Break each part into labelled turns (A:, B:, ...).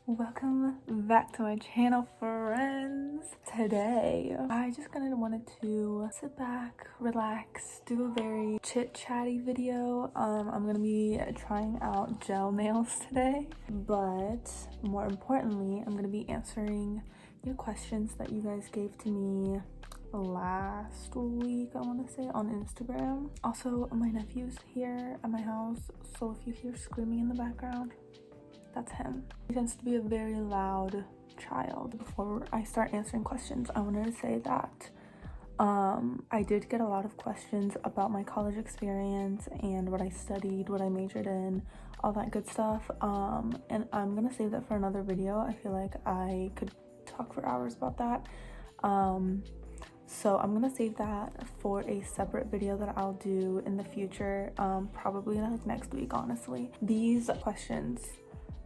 A: Welcome back to my channel, friends. Today I just kind of wanted to sit back, relax, do a very chit-chatty video. I'm gonna be trying out gel nails today, but more importantly I'm gonna be answering your questions that you guys gave to me last week, I want to say, on Instagram. Also, my nephew's here at my house, so if you hear screaming in the background, that's him. He tends to be a very loud child. Before I start answering questions, I wanted to say that I did get a lot of questions about my college experience and what I studied, what I majored in, all that good stuff. And I'm gonna save that for another video. I feel like I could talk for hours about that. So I'm gonna save that for a separate video that I'll do in the future, probably like next week, honestly. These questions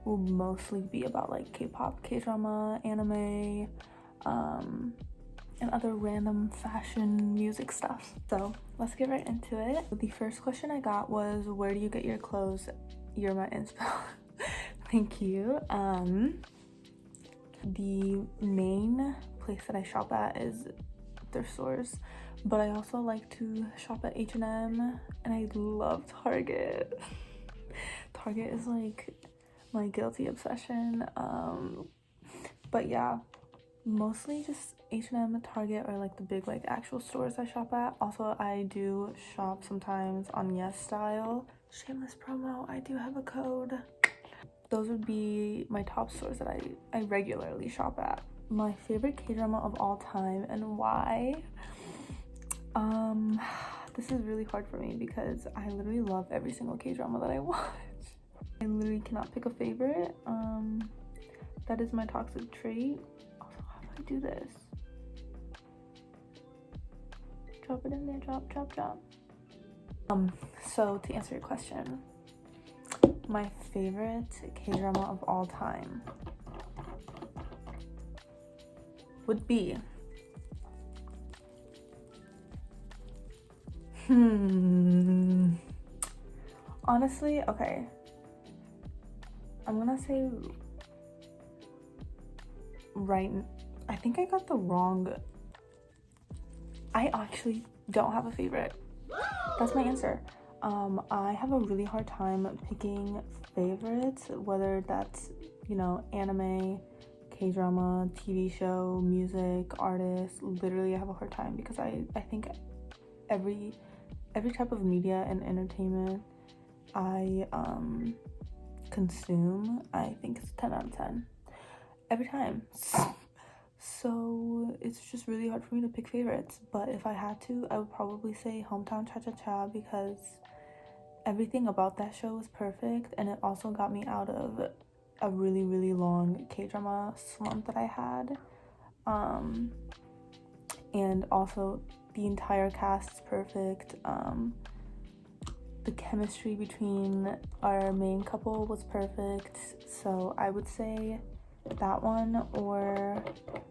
A: will mostly be about like K-pop, K-drama, anime, and other random fashion music stuff. So let's get right into it. The first question I got was, where do you get your clothes? You're my inspo. Thank you. The main place that I shop at is thrift stores, but I also like to shop at H&M, and I love Target. Target is like my guilty obsession. But yeah, mostly just H&M, Target, or like the big like actual stores I shop at. Also, I do shop sometimes on yesstyle. Shameless promo, I do have a code. Those would be my top stores that I regularly shop at. My favorite K-drama of all time and why? This is really hard for me because I literally love every single K-drama that I watch. I literally cannot pick a favorite. That is my toxic trait. Also, how do I do this? Drop it in there, drop. So to answer your question, my favorite K-drama of all time would be honestly, okay, I'm gonna say I think I got the wrong. I actually don't have a favorite. That's my answer. I have a really hard time picking favorites, whether that's, you know, anime, K-drama, TV show, music, artist. Literally I have a hard time because I think every type of media and entertainment I consume, I think it's 10 out of 10 every time. So it's just really hard for me to pick favorites, but if I had to, I would probably say Hometown Cha-Cha-Cha, because everything about that show was perfect, and it also got me out of a really long K-drama slump that I had. And also the entire cast is perfect. The chemistry between our main couple was perfect, so I would say that one, or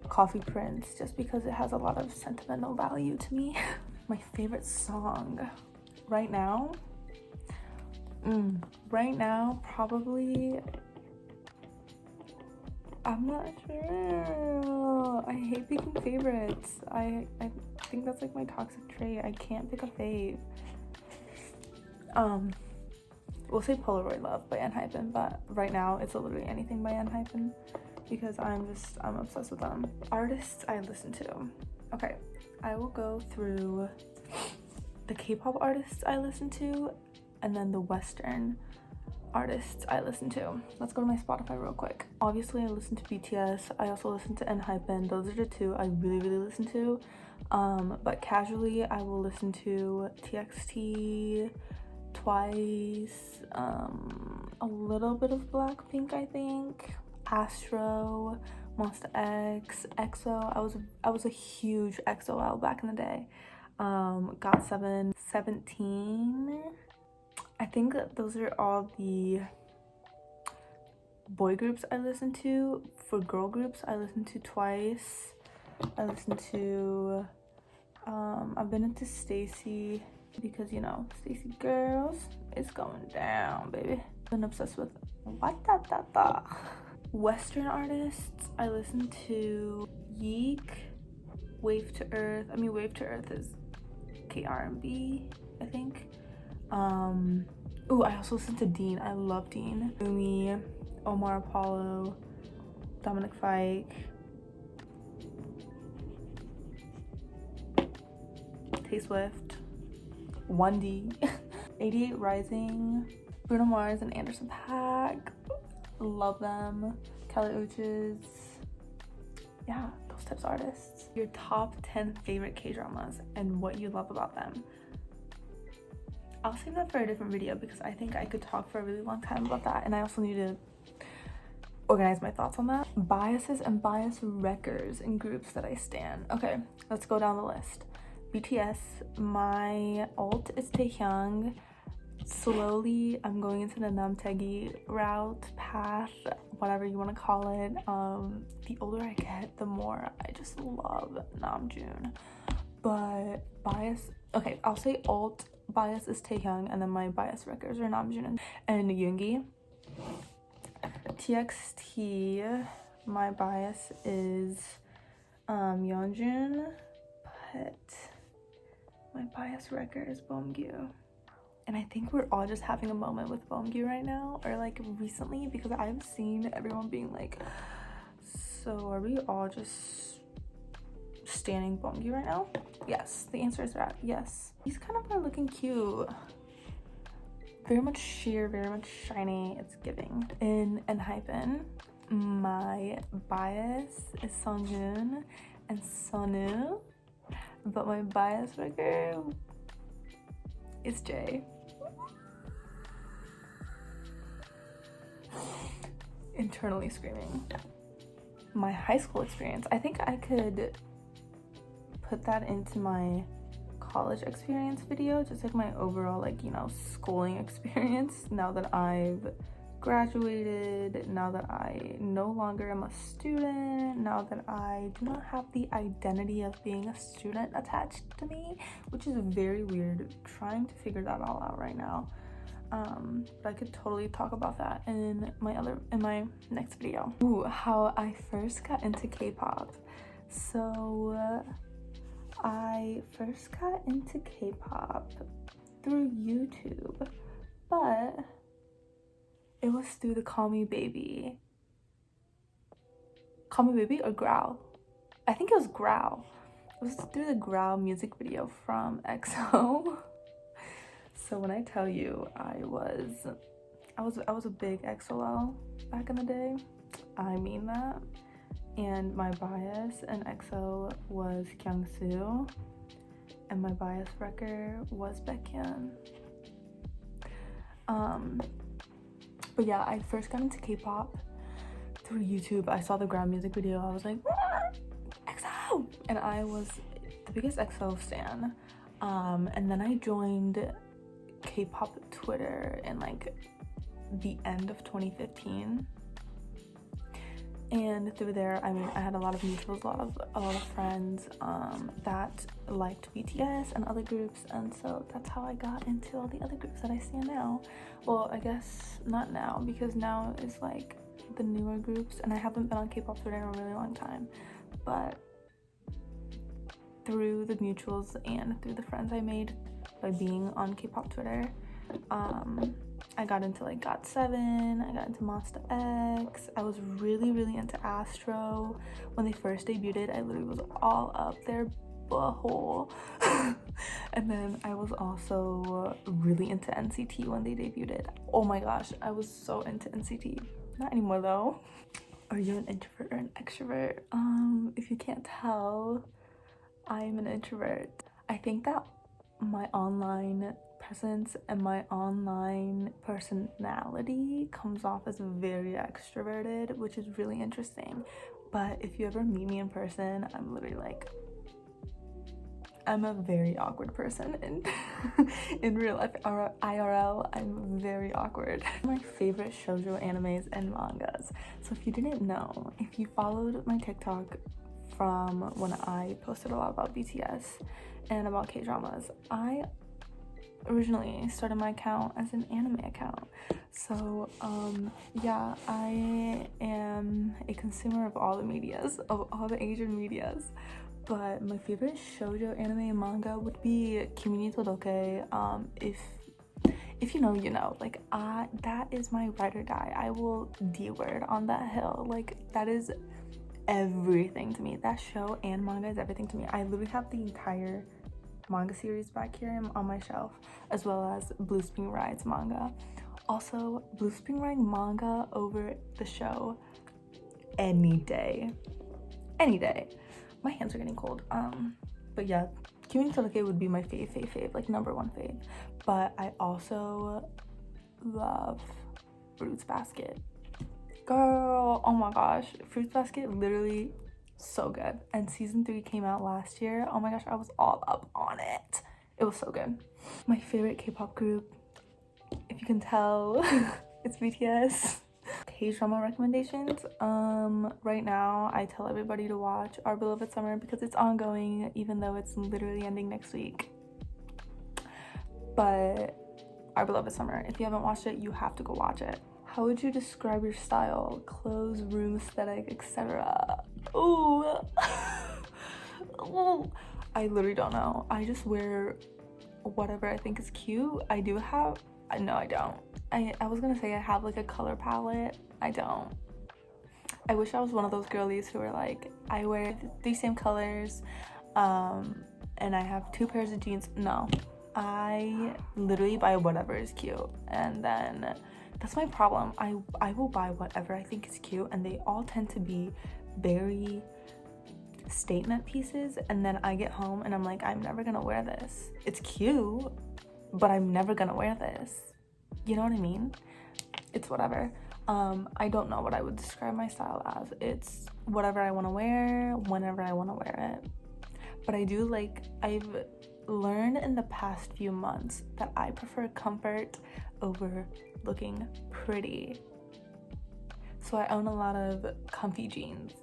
A: Coffee Prince, just because it has a lot of sentimental value to me. My favorite song right now probably, I'm not sure. I hate picking favorites. I think that's like my toxic trait. I can't pick a fave. We'll say Polaroid Love by Enhypen, but right now it's literally anything by Enhypen because I'm obsessed with them. Artists I listen to. Okay, I will go through the K-pop artists I listen to and then the Western artists I listen to. Let's go to my Spotify real quick. Obviously I listen to BTS. I also listen to Enhypen. Those are the two I really listen to. But casually I will listen to TXT, Twice, a little bit of Blackpink, I think, Astro, Monsta X, EXO. I was a huge EXO back in the day. GOT7, 17. I think that those are all the boy groups I listen to. For girl groups, I listen to Twice. I listen to I've been into Stacy because, you know, Stacy girls, it's going down, baby. I've been obsessed with What Da Da Da. Western artists, I listen to Yeek, Wave to Earth. I mean, Wave to Earth is K-R&B, I think. Oh, I also listen to Dean. I love Dean. Umi, Omar Apollo, Dominic Fike, Tay Swift, 1D, 88 Rising, Bruno Mars and Anderson .Paak. Love them. Kelly Uchis. Yeah, those types of artists. Your top 10 favorite K-dramas and what you love about them. I'll save that for a different video because I think I could talk for a really long time about that, and I also need to organize my thoughts on that. Biases and bias wreckers in groups that I stan. Okay, let's go down the list. BTS, my alt is Taehyung. Slowly, I'm going into the Namtaegi route, path, whatever you want to call it. The older I get, the more I just love Namjoon. But bias, okay, I'll say alt bias is Taehyung, and then my bias wreckers are Namjoon and Yoongi. TXT, my bias is Yeonjun, but my bias wrecker is Beomgyu. And I think we're all just having a moment with Beomgyu right now, or like recently, because I've seen everyone being like, so are we all just standing Beomgyu right now? Yes, the answer is that yes. These kind of are looking cute. Very much sheer, very much shiny. It's giving. In ENHYPEN, my bias is Sungjoon and Sonu, but my bias wrecker is Jay. Internally screaming. My high school experience, I think I could put that into my college experience video, just like my overall, like, you know, schooling experience. Now that I've graduated, now that I no longer am a student, now that I do not have the identity of being a student attached to me, which is very weird, trying to figure that all out right now. But I could totally talk about that in my next video. Ooh, how I first got into K-pop. So I first got into K-pop through YouTube, but it was through the Call Me Baby or Growl. I think it was Growl. It was through the Growl music video from EXO. So when I tell you I was a big EXO back in the day, I mean that. And my bias in EXO was Kyungsoo, and my bias wrecker was Baekhyun. But yeah, I first got into K-pop through YouTube. I saw the Ground music video. I was like, EXO! And I was the biggest EXO stan. And then I joined K-pop Twitter in like the end of 2015. And through there, I mean, I had a lot of mutuals, a lot of friends that liked BTS and other groups, and so that's how I got into all the other groups that I see now. Well, I guess not now, because now is like the newer groups, and I haven't been on K-pop Twitter in a really long time. But through the mutuals and through the friends I made by being on K-pop Twitter, I got into like GOT7, I got into Monsta X, I was really into Astro. When they first debuted, I literally was all up their butthole. And then I was also really into NCT when they debuted. Oh my gosh, I was so into NCT. Not anymore though. Are you an introvert or an extrovert? If you can't tell, I'm an introvert. I think that my online presence and my online personality comes off as very extroverted, which is really interesting. But if you ever meet me in person, I'm literally like, I'm a very awkward person, and in real life, IRL, I'm very awkward. My favorite shoujo animes and mangas. So if you didn't know, if you followed my TikTok from when I posted a lot about BTS and about K-dramas, I originally started my account as an anime account. So yeah, I am a consumer of all the medias, of all the Asian medias. But my favorite shoujo anime and manga would be Kimi ni Todoke. If you know, you know. Like, that is my ride or die. I will D-word on that hill. Like, that is everything to me. That show and manga is everything to me. I literally have the entire manga series back here on my shelf, as well as Blue Spring Ride's manga. Also, Blue Spring Ride manga over the show any day. Any day. My hands are getting cold. But yeah, Kimi ni Todoke would be my fave, like number one fave. But I also love Fruits Basket. Girl, oh my gosh, Fruits Basket, literally so good. And season 3 came out last year. Oh my gosh, I was all up on it. It was so good. My favorite K-pop group, if you can tell, it's BTS. Kdrama recommendations. Right now I tell everybody to watch Our Beloved Summer because it's ongoing, even though it's literally ending next week. But Our Beloved Summer, if you haven't watched it, you have to go watch it. How would you describe your style, clothes, room aesthetic, etc.? Ooh. Ooh. I literally don't know. I just wear whatever I think is cute. I do have, no, I don't. I was gonna say I have like a color palette. I don't. I wish I was one of those girlies who are like, I wear the same colors, and I have 2 pairs of jeans. No, I literally buy whatever is cute, and then that's my problem. I will buy whatever I think is cute, and they all tend to be very statement pieces, and then I get home and I'm like, I'm never gonna wear this. It's cute, but I'm never gonna wear this. You know what I mean? It's whatever. I don't know what I would describe my style as. It's whatever I want to wear, whenever I want to wear it. But I do like, I've learned in the past few months that I prefer comfort over looking pretty. So I own a lot of comfy jeans.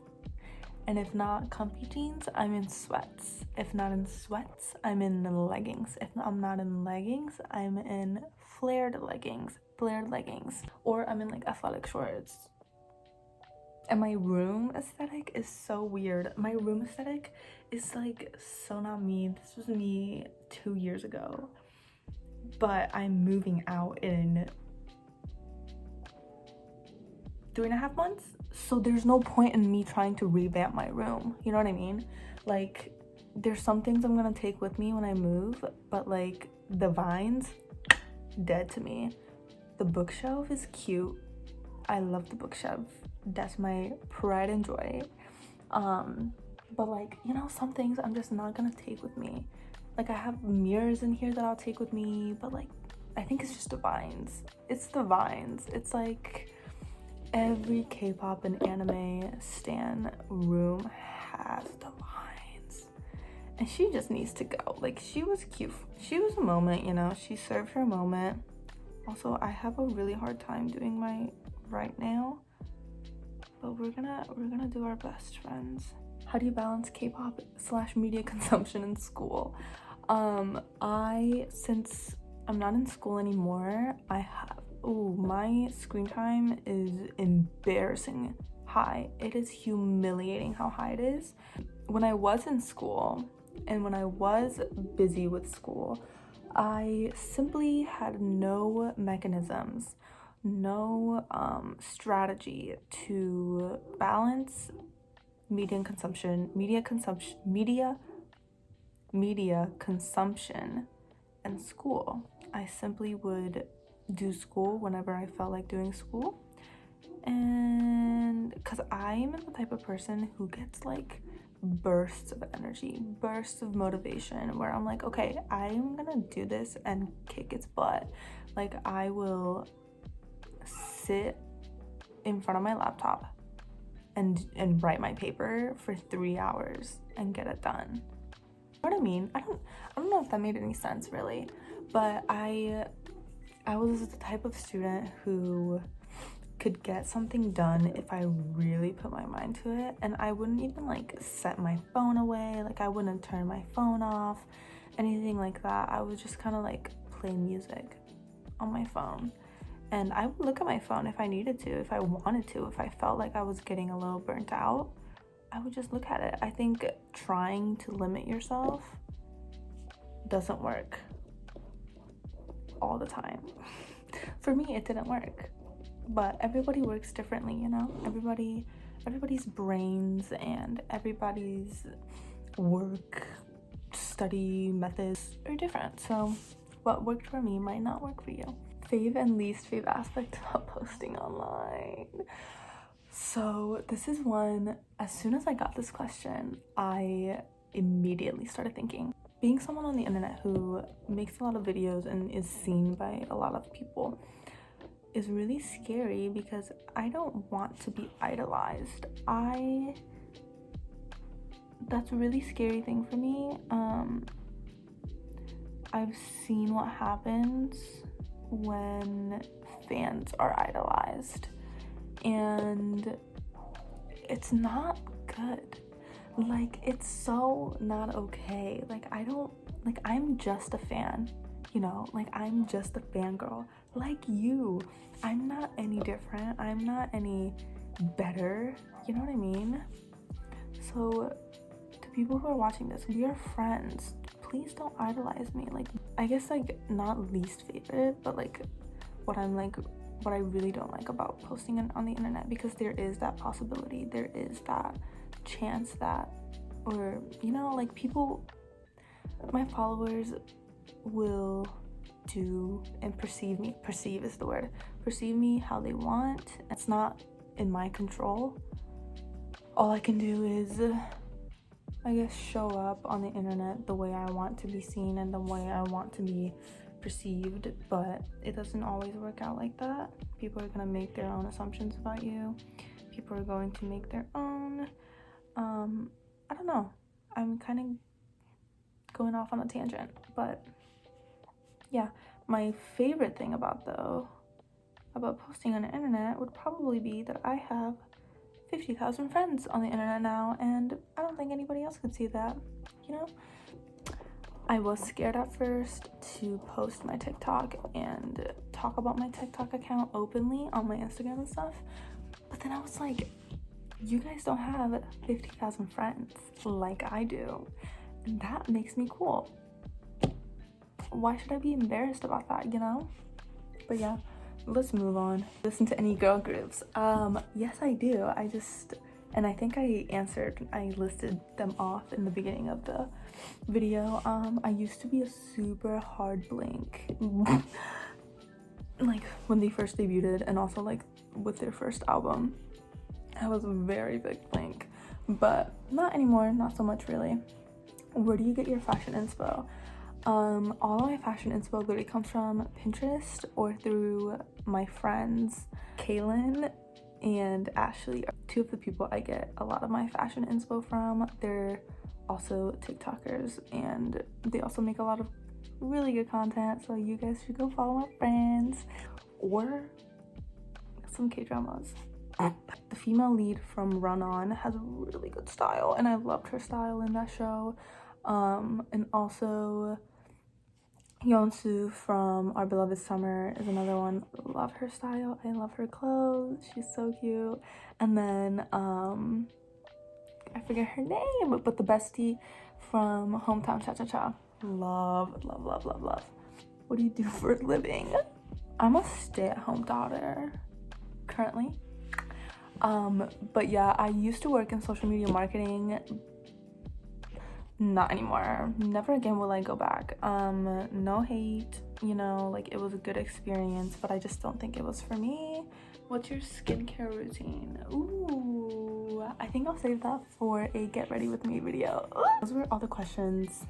A: And if not comfy jeans, I'm in sweats. If not in sweats, I'm in leggings. If I'm not in leggings, I'm in flared leggings, or I'm in like athletic shorts. And my room aesthetic is so weird. My room aesthetic is like so not me. This was me 2 years ago, but I'm moving out in 3.5 months, so there's no point in me trying to revamp my room. You know what I mean? Like, there's some things I'm gonna take with me when I move, but like the vines, dead to me. The bookshelf is cute. I love the bookshelf. That's my pride and joy. But like, you know, some things I'm just not gonna take with me. Like, I have mirrors in here that I'll take with me, but like, I think it's just the vines. It's the vines. It's like every K-pop and anime stan room has the vines. And she just needs to go. Like, she was cute. She was a moment, you know, she served her moment. Also, I have a really hard time doing my right nail, but we're gonna do our best, friends. How do you balance K-pop / media consumption in school? Since I'm not in school anymore, my screen time is embarrassing high. It is humiliating how high it is. When I was in school and when I was busy with school, I simply had no mechanisms, no strategy to balance media consumption and school. I simply would do school whenever I felt like doing school, and because I'm the type of person who gets like bursts of energy, bursts of motivation, where I'm like, okay, I'm gonna do this and kick its butt. Like, I will sit in front of my laptop and write my paper for 3 hours and get it done. You know what I mean? I don't know if that made any sense really, but I was the type of student who could get something done if I really put my mind to it, and I wouldn't even like set my phone away. Like, I wouldn't turn my phone off, anything like that. I would just kind of like play music on my phone. And I would look at my phone if I needed to, if I wanted to, if I felt like I was getting a little burnt out, I would just look at it. I think trying to limit yourself doesn't work all the time. For me, it didn't work. But everybody works differently, you know? Everybody's brains and everybody's work, study methods are different. So what worked for me might not work for you. Fave and least fave aspect about posting online. So this is one, as soon as I got this question, I immediately started thinking, being someone on the internet who makes a lot of videos and is seen by a lot of people is really scary because I don't want to be idolized. That's a really scary thing for me. I've seen what happens when fans are idolized, and it's not good. Like, it's so not okay. Like, I'm just a fan, you know? Like, I'm just a fangirl like you. I'm not any different. I'm not any better, you know what I mean? So to people who are watching this, we are friends. Please don't idolize me. Like, I guess, like, not least favorite, but like what I really don't like about posting on the internet, because there is that possibility, there is that chance that, or, you know, like, people, my followers will do and perceive me how they want. It's not in my control. All I can do is, I guess, show up on the internet the way I want to be seen and the way I want to be perceived, but it doesn't always work out like that. People are gonna make their own assumptions about you. People are going to make their own, I don't know. I'm kind of going off on a tangent, but yeah, my favorite thing about posting on the internet would probably be that I have 50,000 friends on the internet now, and I don't think anybody else could see that, you know? I was scared at first to post my TikTok and talk about my TikTok account openly on my Instagram and stuff, but then I was like, you guys don't have 50,000 friends like I do, and that makes me cool. Why should I be embarrassed about that, you know? But yeah, let's move on. Listen to any girl groups? Yes, I do. And I think I listed them off in the beginning of the video. I used to be a super hard Blink. Like, when they first debuted, and also like with their first album, I was a very big Blink, but not anymore, not so much really. Where do you get your fashion inspo? All of my fashion inspo literally comes from Pinterest or through my friends Kaylin and Ashley. Two of the people I get a lot of my fashion inspo from. They're also TikTokers, and they also make a lot of really good content, so you guys should go follow my friends or some Kdramas. The female lead from Run On has a really good style, and I loved her style in that show. And also Yeonsu from Our Beloved Summer is another one. Love her style. I love her clothes. She's so cute. And then I forget her name, but the bestie from Hometown Cha Cha Cha. Love, love, love, love, love. What do you do for a living? I'm a stay-at-home daughter currently. But yeah, I used to work in social media marketing. Not anymore. Never again will I go back. No hate, you know, like, it was a good experience, but I just don't think it was for me. What's your skincare routine? Ooh, I think I'll save that for a get ready with me video. Those were all the questions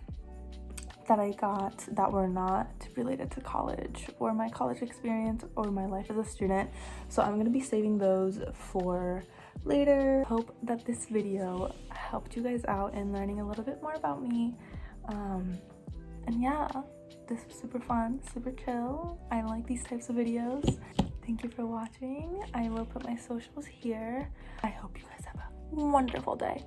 A: that I got that were not related to college or my college experience or my life as a student, so I'm gonna be saving those for later. Hope that this video helped you guys out in learning a little bit more about me, and yeah, this was super fun, super chill. I like these types of videos. Thank you for watching. I will put my socials here. I hope you guys have a wonderful day.